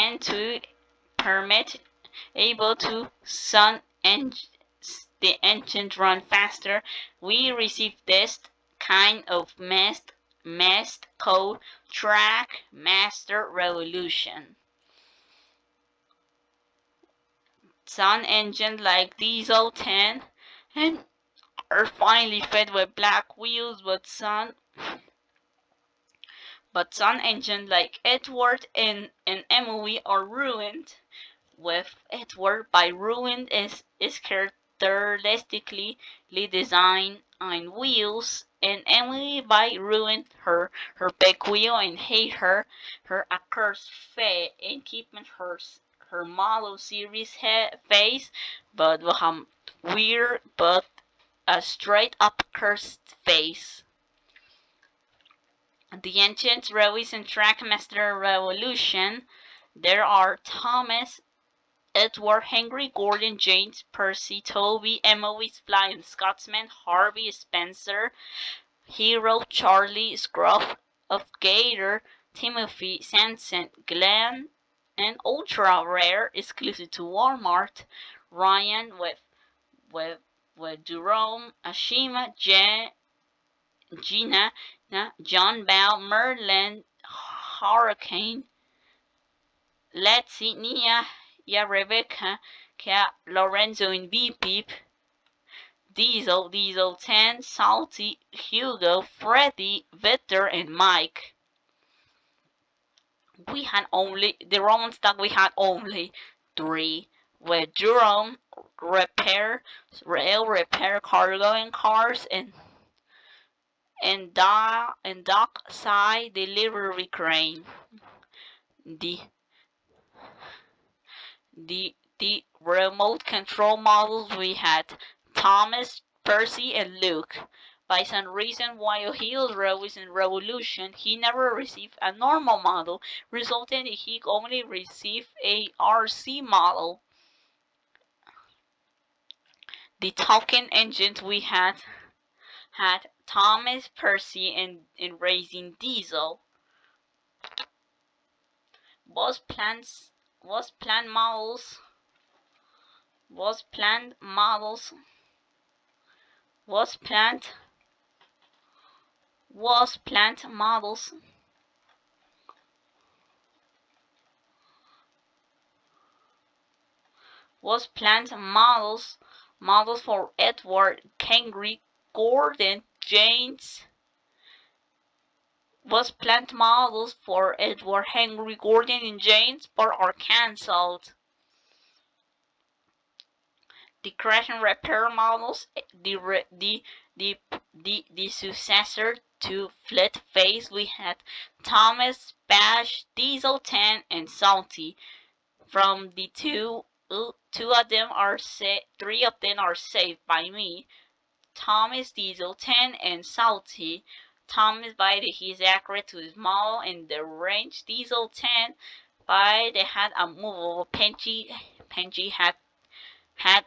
and to permit able to sun and the engine run faster, we receive this kind of mast called TrackMaster revolution. Sun engines like diesel 10 and are finally fed with black wheels, but sun engines like Edward and Emily are ruined. With Edward by ruined is characteristically designed on wheels, and Emily by ruined her big wheel and hate her accursed fate in keeping her model series face, but with a weird but a straight up cursed face. The ancient railways and TrackMaster revolution. There are Thomas, Edward, Henry, Gordon, James, Percy, Toby, Emily, Flying Scotsman, Harvey, Spencer, Hero, Charlie, Scruff of Gator, Timothy, Sanson, Glenn, and ultra rare exclusive to Walmart, Ryan with Jerome, Ashima, Gina, John Bell, Merlin, Hurricane, Letzi, Nia, Rebecca, Lorenzo in Beep Beep, Diesel 10, Salty, Hugo, Freddy, Victor, and Mike. We had only, the Roman stock we had only 3, with Jerome, rail repair, cargo and cars, and dock side delivery crane. The remote control models we had Thomas, Percy, and Luke. By some reason, while he was railways in Revolution, he never received a normal model, resulting in he only received a RC model. The talking engines we had Thomas, Percy, and Racing Diesel. Was planned models was planned models for Edward, Henry, Gordon, James. Was planned models for Edward, Henry, Gordon, and James, but are cancelled. The crash and repair models, the successor to Fleet Face, we had Thomas, Bash, Diesel 10, and Salty. From the three of them are saved by me. Thomas, Diesel 10, and Salty. Thomas by he is accurate to his model and the range. Diesel 10 by they had a movable Penchy had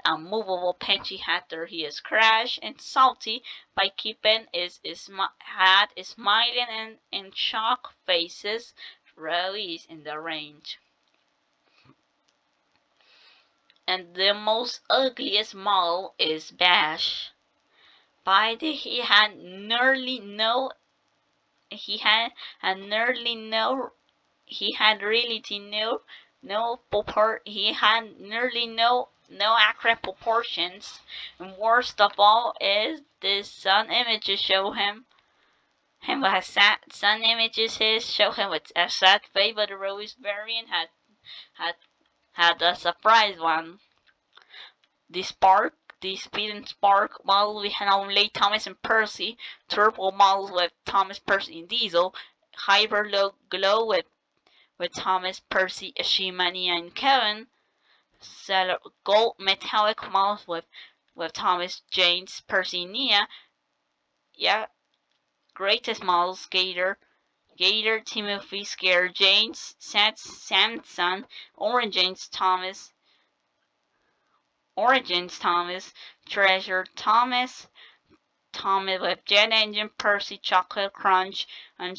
a movable Penchy after he is crashed, and Salty by keeping had smiling and shock faces released in the range. And the most ugliest model is Bash. By the he had nearly no accurate proportions, and worst of all is the sun images show him with sun images show him with a sad face, but the Rose variant had a surprise one. The Speed and Spark model we had only Thomas and Percy, turbo models with Thomas, Percy, and Diesel, Hyper Glow with Thomas, Percy, Ashima, Nia, and Kevin, gold metallic models with Thomas, James, Percy, and Nia. Yeah, greatest models Gator, Timothy, Scare, James, Samson, Origins, Thomas, Treasure, Thomas with Jet Engine, Percy, Chocolate Crunch, and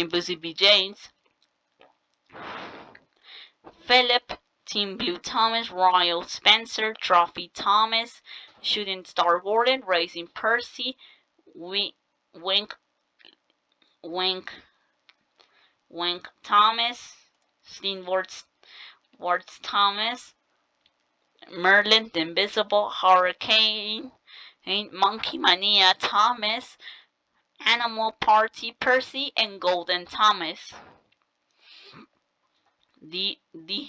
Busy Bee James. Philip, Team Blue Thomas, Royal Spencer, Trophy Thomas, Shooting Star Gordon, Racing Percy, Wink, Wink, Wink, Wink Thomas, Steenworts, Warts Thomas, Merlin the Invisible, Hurricane, Monkey Mania Thomas, Animal Party Percy, and Golden Thomas. The the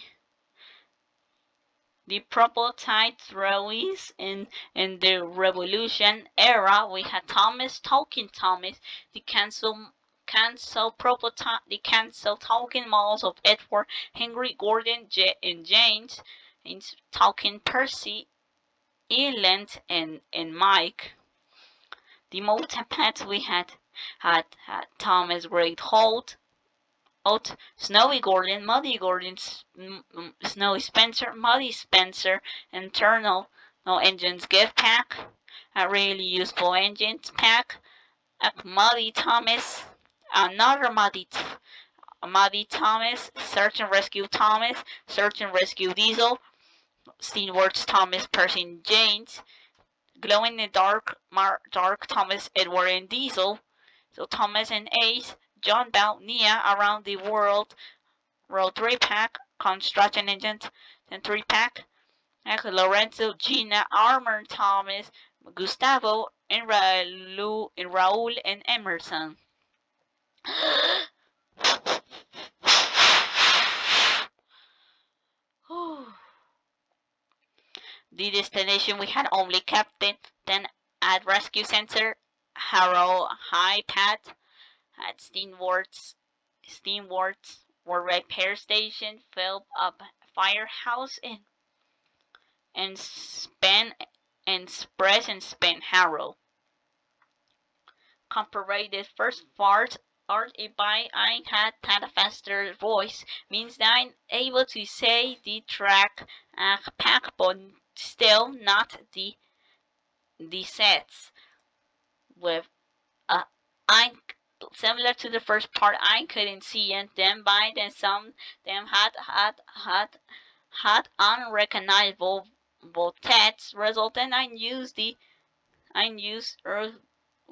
the prototype throwies in the Revolution era, we had Thomas Talking Thomas, the cancel prototype, the cancel talking models of Edward, Henry, Gordon, and James, and talking Percy, Eland, and Mike. The multipets we had Thomas Great Holt, Snowy Gordon, Muddy Gordon, Snowy Spencer, Muddy Spencer, internal no engines gift pack, a really useful engines pack, a Muddy Thomas, another Muddy Thomas, Search and Rescue Thomas, Search and Rescue Diesel, Steenworts Thomas, Percy James, Glow in the Dark Thomas, Edward and Diesel, so Thomas and Ace, John Bell, Nia Around the World, Roll 3-pack, Construction Agent, and 3-pack, Lorenzo, Gina, Armor Thomas, Gustavo, and Raul and Emerson. The destination we had only Captain, then at Rescue Center, Harrow High Pat, at Steenworts, War Repair Station, filled up Firehouse, and Span and Express and Span Harrow. Comparative first part art by I had a faster voice means that I'm able to say the track pack but still not the sets with I similar to the first part I couldn't see and then by then some them had unrecognizable text resulting I used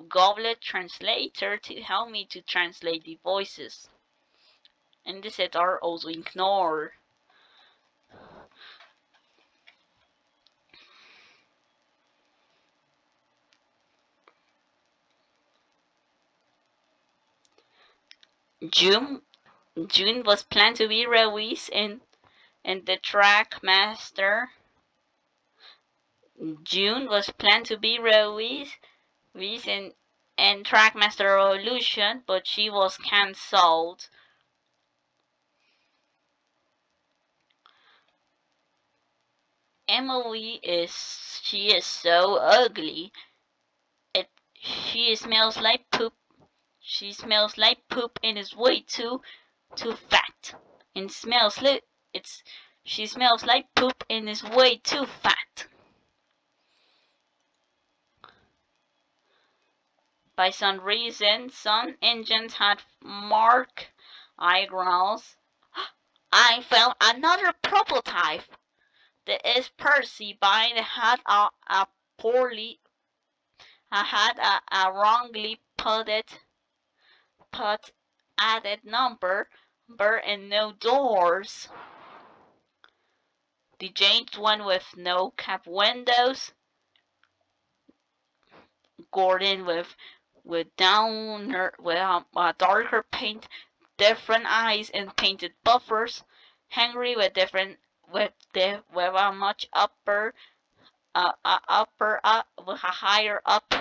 Goblet Translator to help me to translate the voices. And the sets are also ignored. June was planned to be released in the TrackMaster. June was planned to be released in TrackMaster Revolution, but she was cancelled. Emily is so ugly. She smells like poop. She smells like poop and is way too fat. And she smells like poop and is way too fat. By some reason, some engines had marked eyebrows. I found another prototype. That is Percy, but it had a wrongly put added number and no doors. The James one with no cap windows. Gordon with a darker paint, different eyes and painted buffers. Henry with a much with a higher up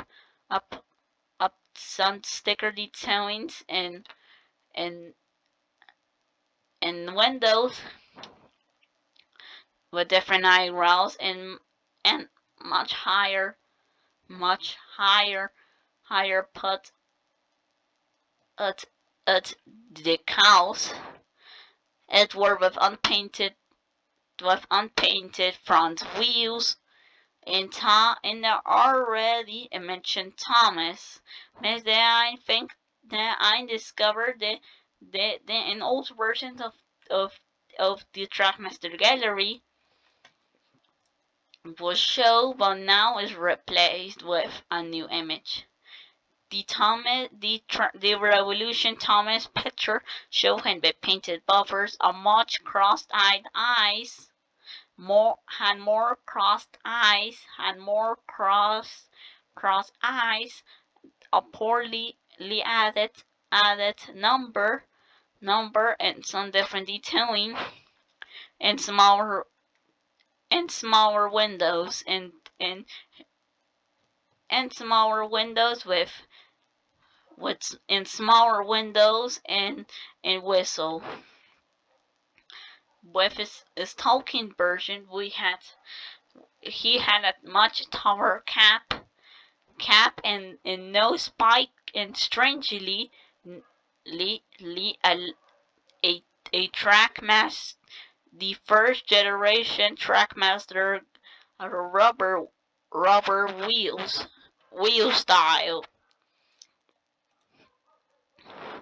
sun sticker detailings and windows with different eyebrows and much higher put at the cows. Edward with unpainted front wheels. In the already mentioned Thomas, Miss I think that I discovered the in old versions of of the TrackMaster gallery was shown, but now is replaced with a new image. The Revolution Thomas picture showing the painted buffers, a much cross-eyed eyes, had more crossed eyes, cross eyes, a poorly added number and some different detailing, and smaller windows and smaller windows with in smaller windows and whistle. With his talking version, he had a much taller cap and no spike, and strangely a TrackMaster, the first generation TrackMaster rubber wheel style.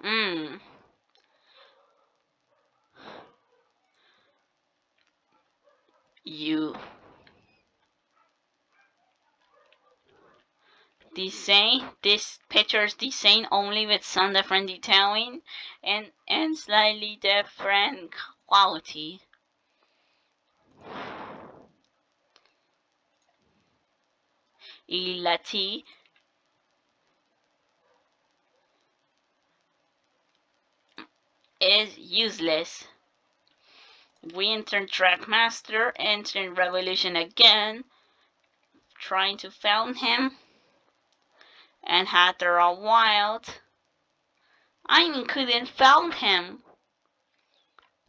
Mm. You this picture's design only with some different detailing and slightly different quality. Ilati is useless. We enter TrackMaster, enter Revolution again, trying to find him, and after a while, I couldn't find him.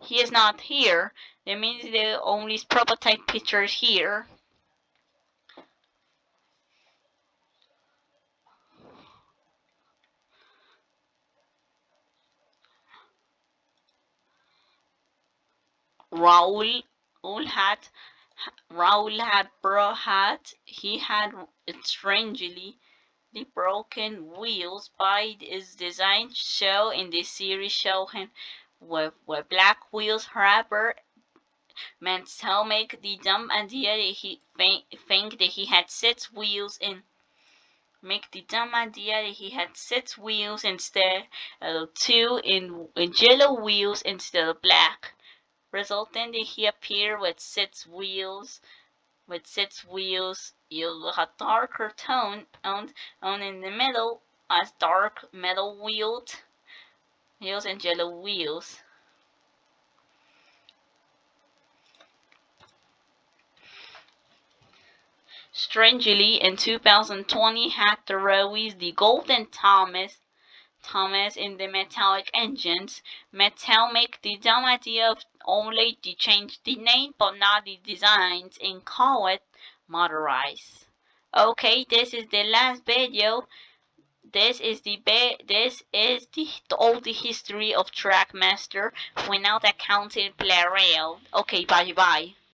He is not here. That means the only prototype picture is here. Raul had he had strangely the broken wheels by his design show in the series show him with black wheels. However, Mansell make the dumb idea that he think that he had six wheels and make the dumb idea that he had six wheels instead of two in yellow wheels instead of black, resulting that he appeared with six wheels. You'll have darker tone on in the middle as dark metal wheels and yellow wheels. Strangely, in 2020 had to release the Golden Thomas in the metallic engines. Mattel make the dumb idea of only to change the name but not the designs and call it motorized. Okay, this is the last video. This is all the history of TrackMaster without accounting play rail. Okay, bye bye.